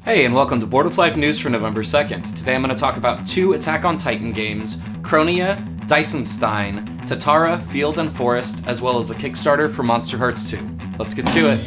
Hey, and welcome to Board with Life News for November 2nd. Today I'm going to talk about two Attack on Titan games, Chronia, Dysenstein, Tatara, Field and Forest, as well as the Kickstarter for Monster Hearts 2. Let's get to it.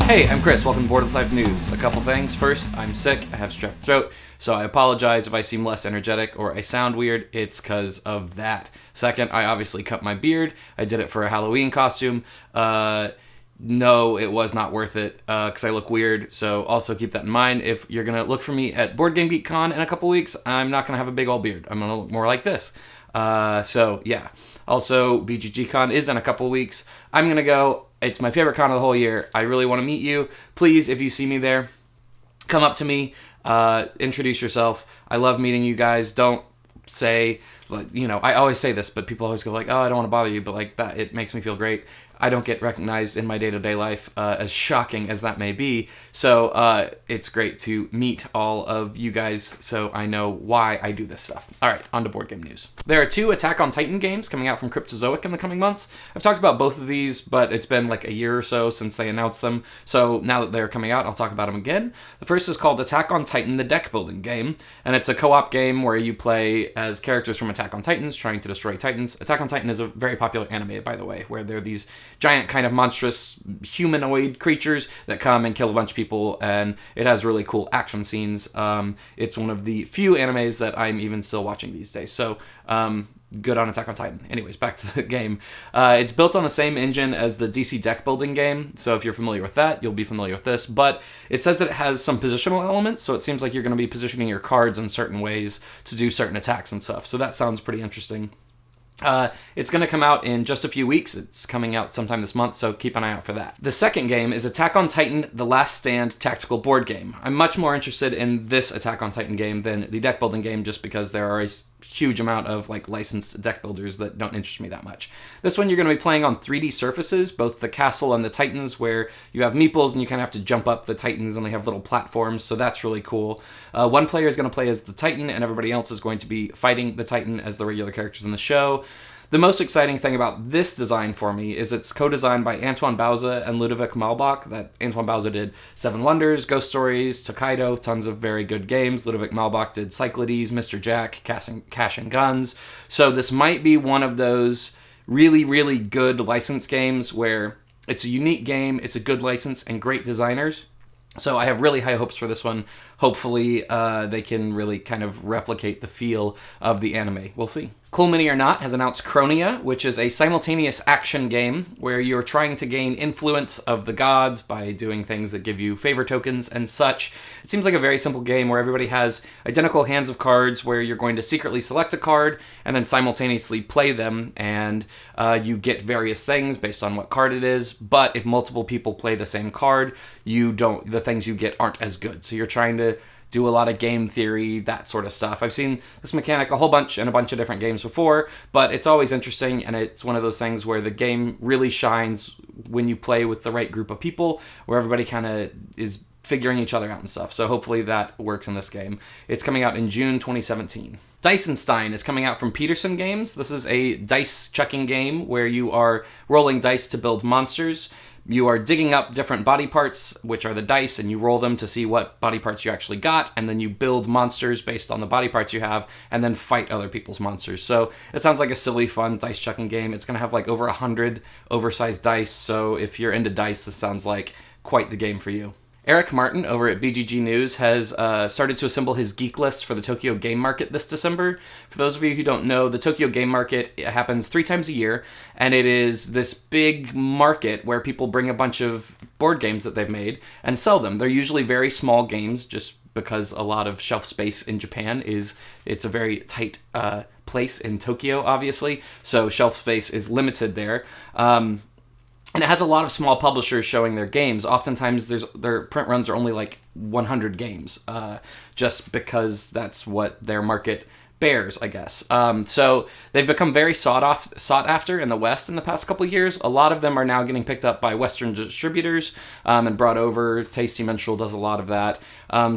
Hey, I'm Chris. Welcome to Board with Life News. A couple things. First, I'm sick. I have strep throat, so I apologize if I seem less energetic or I sound weird. It's because of that. Second, I obviously cut my beard. I did it for a Halloween costume. No, it was not worth it because I look weird. So also keep that in mind. If you're going to look for me at Board Game Geek Con in a couple weeks, I'm not going to have a big old beard. I'm going to look more like this. So, yeah. Also, BGG Con is in a couple weeks. I'm going to go. It's my favorite con of the whole year. I really want to meet you. Please, if you see me there, come up to me. Introduce yourself. I love meeting you guys. Don't say, I always say this, but people always go like, oh, I don't want to bother you. But like that, it makes me feel great. I don't get recognized in my day-to-day life, as shocking as that may be. So it's great to meet all of you guys so I know why I do this stuff. All right, on to board game news. There are two Attack on Titan games coming out from Cryptozoic in the coming months. I've talked about both of these, but it's been like a year or so since they announced them. So now that they're coming out, I'll talk about them again. The first is called Attack on Titan, the deck building game. And it's a co-op game where you play as characters from Attack on Titans trying to destroy Titans. Attack on Titan is a very popular anime, by the way, where they're these giant kind of monstrous humanoid creatures that come and kill a bunch of people, and it has really cool action scenes. It's one of the few animes that I'm even still watching these days. So, good on Attack on Titan. Anyways, back to the game. It's built on the same engine as the DC deck building game, so if you're familiar with that, you'll be familiar with this, but it says that it has some positional elements, so it seems like you're going to be positioning your cards in certain ways to do certain attacks and stuff, so that sounds pretty interesting. It's going to come out in just a few weeks. It's coming out sometime this month, so keep an eye out for that. The second game is Attack on Titan, The Last Stand tactical board game. I'm much more interested in this Attack on Titan game than the deck building game just because there are a huge amount of licensed deck builders that don't interest me that much. This one you're going to be playing on 3D surfaces, both the castle and the Titans, where you have meeples and you kind of have to jump up the Titans and they have little platforms, so that's really cool. One player is going to play as the Titan and everybody else is going to be fighting the Titan as the regular characters in the show. The most exciting thing about this design for me is it's co-designed by Antoine Bauza and Ludovic Malbach. That Antoine Bauza did Seven Wonders, Ghost Stories, Tokaido, tons of very good games. Ludovic Malbach did Cyclades, Mr. Jack, Cash and Guns. So this might be one of those really, really good license games where it's a unique game, it's a good license, and great designers. So I have really high hopes for this one. Hopefully they can really kind of replicate the feel of the anime. We'll see. Cool Mini or Not has announced Chronia, which is a simultaneous action game where you're trying to gain influence of the gods by doing things that give you favor tokens and such. It seems like a very simple game where everybody has identical hands of cards where you're going to secretly select a card and then simultaneously play them, and you get various things based on what card it is, but if multiple people play the same card, the things you get aren't as good. So you're trying to do a lot of game theory, that sort of stuff. I've seen this mechanic a whole bunch in a bunch of different games before, but it's always interesting, and it's one of those things where the game really shines when you play with the right group of people, where everybody kind of is figuring each other out and stuff. So hopefully that works in this game. It's coming out in June 2017. Dysenstein is coming out from Peterson Games. This is a dice chucking game where you are rolling dice to build monsters. You are digging up different body parts, which are the dice, and you roll them to see what body parts you actually got, and then you build monsters based on the body parts you have, and then fight other people's monsters. So it sounds like a silly, fun dice chucking game. It's going to have over 100 oversized dice, so if you're into dice, this sounds like quite the game for you. Eric Martin over at BGG News has started to assemble his geek list for the Tokyo Game Market this December. For those of you who don't know, the Tokyo Game Market happens 3 times a year, and it is this big market where people bring a bunch of board games that they've made and sell them. They're usually very small games just because a lot of shelf space in Japan it's a very tight place in Tokyo, obviously, so shelf space is limited there. And it has a lot of small publishers showing their games. Oftentimes, their print runs are only 100 games, just because that's what their market bears, I guess. So they've become very sought after in the West in the past couple of years. A lot of them are now getting picked up by Western distributors and brought over. Tasty Minstrel does a lot of that.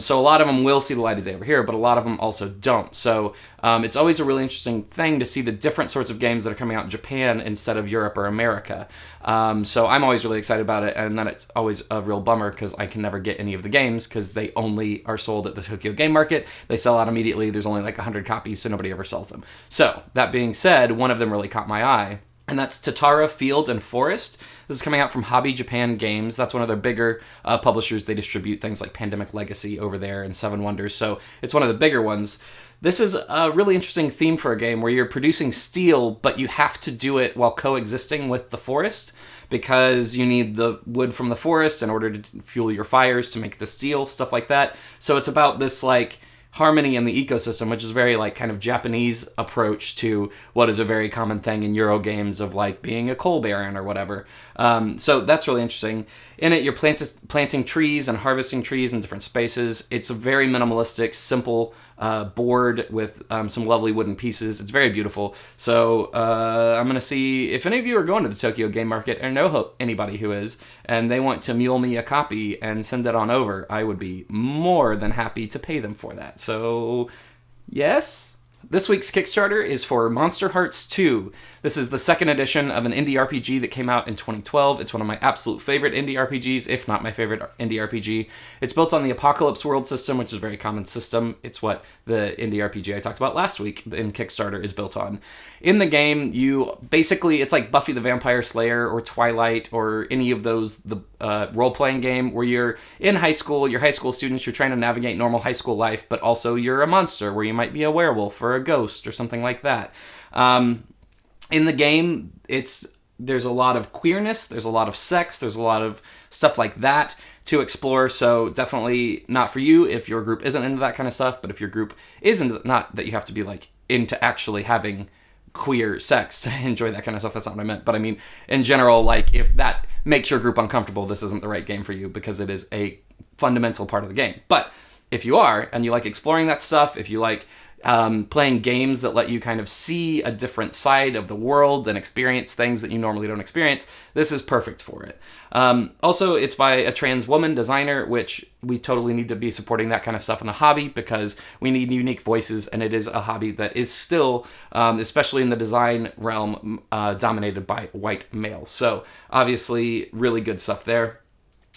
So a lot of them will see the light of day over here, but a lot of them also don't. So it's always a really interesting thing to see the different sorts of games that are coming out in Japan instead of Europe or America. So I'm always really excited about it, and then it's always a real bummer because I can never get any of the games because they only are sold at the Tokyo Game Market. They sell out immediately. There's only like 100 copies, so nobody ever sells them. So that being said, one of them really caught my eye, and that's Tatara Fields and Forest. This is coming out from Hobby Japan Games. That's one of their bigger publishers. They distribute things like Pandemic Legacy over there and Seven Wonders, so it's one of the bigger ones. This is a really interesting theme for a game where you're producing steel, but you have to do it while coexisting with the forest because you need the wood from the forest in order to fuel your fires to make the steel, stuff like that. So it's about this like harmony in the ecosystem, which is very like kind of Japanese approach to what is a very common thing in Euro games of like being a coal baron or whatever. So that's really interesting. In it, you're planting trees and harvesting trees in different spaces. It's a very minimalistic, simple board with some lovely wooden pieces. It's very beautiful. So I'm going to see if any of you are going to the Tokyo Game Market or know anybody who is, and they want to mule me a copy and send it on over. I would be more than happy to pay them for that. So, yes? This week's Kickstarter is for Monster Hearts 2. This is the second edition of an indie RPG that came out in 2012. It's one of my absolute favorite indie RPGs, if not my favorite indie RPG. It's built on the Apocalypse World system, which is a very common system. It's what the indie RPG I talked about last week in Kickstarter is built on. In the game, it's like Buffy the Vampire Slayer or Twilight or any of those, the role-playing game where you're in high school, you're high school students, you're trying to navigate normal high school life, but also you're a monster where you might be a werewolf or a ghost or something like that. In the game, there's a lot of queerness, there's a lot of sex, there's a lot of stuff like that to explore, so definitely not for you if your group isn't into that kind of stuff, but if your group is into, not that you have to be like into actually having queer sex to enjoy that kind of stuff, that's not what I meant, but I mean, in general, like, if that makes your group uncomfortable, this isn't the right game for you, because it is a fundamental part of the game. But if you are, and you like exploring that stuff, if you like playing games that let you kind of see a different side of the world and experience things that you normally don't experience, this is perfect for it. Also, it's by a trans woman designer, which we totally need to be supporting that kind of stuff in the hobby because we need unique voices, and it is a hobby that is still, especially in the design realm, dominated by white males. So obviously, really good stuff there.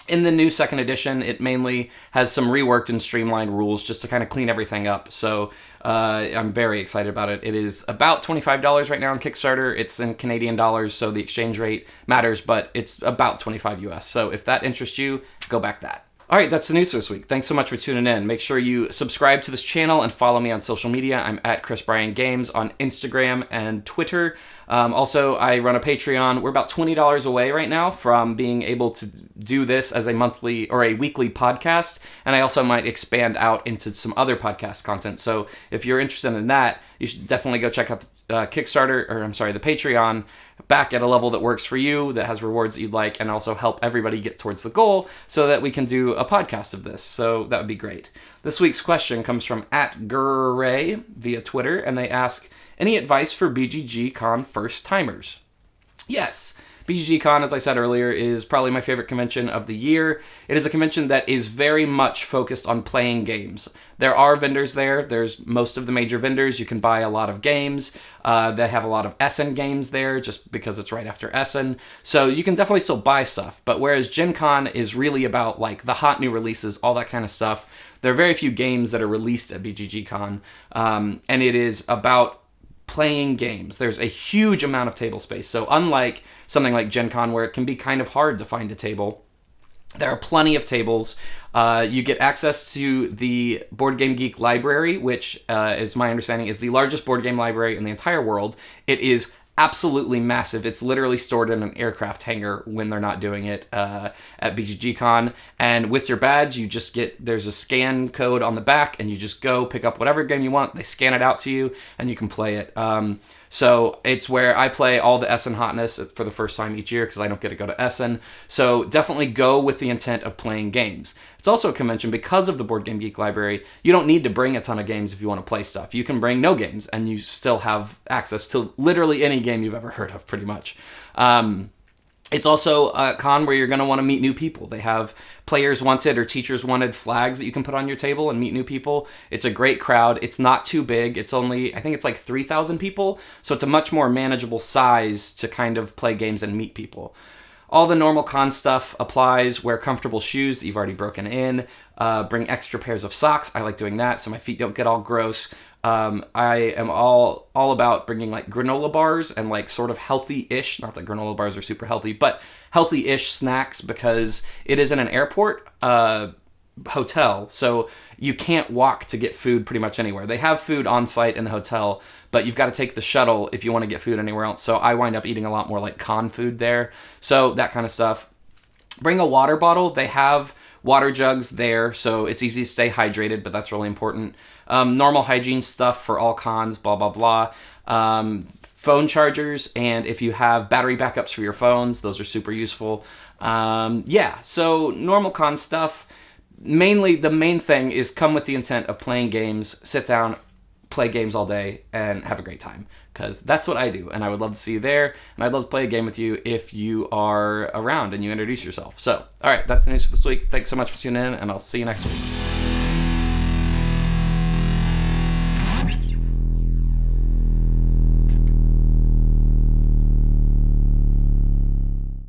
In the new second edition, it mainly has some reworked and streamlined rules just to kind of clean everything up. So I'm very excited about it. It is about $25 right now on Kickstarter. It's in Canadian dollars, so the exchange rate matters, but it's about $25 US. So if that interests you, go back that. All right, that's the news for this week. Thanks so much for tuning in. Make sure you subscribe to this channel and follow me on social media. I'm at Chris Bryan Games on Instagram and Twitter. Also, I run a Patreon. We're about $20 away right now from being able to do this as a monthly or a weekly podcast, and I also might expand out into some other podcast content. So if you're interested in that, you should definitely go check out the the Patreon, back at a level that works for you, that has rewards that you'd like, and also help everybody get towards the goal so that we can do a podcast of this. So that would be great. This week's question comes from @Gurray via Twitter, and they ask, any advice for BGG Con first timers? Yes. BGG Con, as I said earlier, is probably my favorite convention of the year. It is a convention that is very much focused on playing games. There are vendors there. There's most of the major vendors. You can buy a lot of games. They have a lot of Essen games there just because it's right after Essen. So you can definitely still buy stuff. But whereas Gen Con is really about like the hot new releases, all that kind of stuff, there are very few games that are released at BGG Con. And it is about playing games. There's a huge amount of table space. So unlike something like Gen Con where it can be kind of hard to find a table, there are plenty of tables. You get access to the Board Game Geek library, which is my understanding is the largest board game library in the entire world. It is absolutely massive. It's literally stored in an aircraft hangar when they're not doing it at BGG Con. And with your badge, you just there's a scan code on the back, and you just go pick up whatever game you want. They scan it out to you, and you can play it. So it's where I play all the Essen hotness for the first time each year because I don't get to go to Essen. So definitely go with the intent of playing games. It's also a convention because of the Board Game Geek Library. You don't need to bring a ton of games if you want to play stuff. You can bring no games and you still have access to literally any game you've ever heard of, pretty much. It's also a con where you're going to want to meet new people. They have players wanted or teachers wanted flags that you can put on your table and meet new people. It's a great crowd. It's not too big. It's only, I think it's like 3,000 people. So it's a much more manageable size to kind of play games and meet people. All the normal con stuff applies. Wear comfortable shoes that you've already broken in. Bring extra pairs of socks. I like doing that so my feet don't get all gross. I am all about bringing like granola bars and like sort of healthy-ish, not that granola bars are super healthy, but healthy-ish snacks because it is in an airport hotel, so you can't walk to get food pretty much anywhere. They have food on site in the hotel, but you've got to take the shuttle if you want to get food anywhere else. So I wind up eating a lot more like con food there. So that kind of stuff. Bring a water bottle. They have water jugs there, so it's easy to stay hydrated, but that's really important. Normal hygiene stuff for all cons, blah, blah, blah. Phone chargers, and if you have battery backups for your phones, those are super useful. So normal con stuff. Mainly, the main thing is come with the intent of playing games, sit down, play games all day, and have a great time. Because that's what I do, and I would love to see you there, and I'd love to play a game with you if you are around and you introduce yourself. So, all right, that's the news for this week. Thanks so much for tuning in, and I'll see you next week.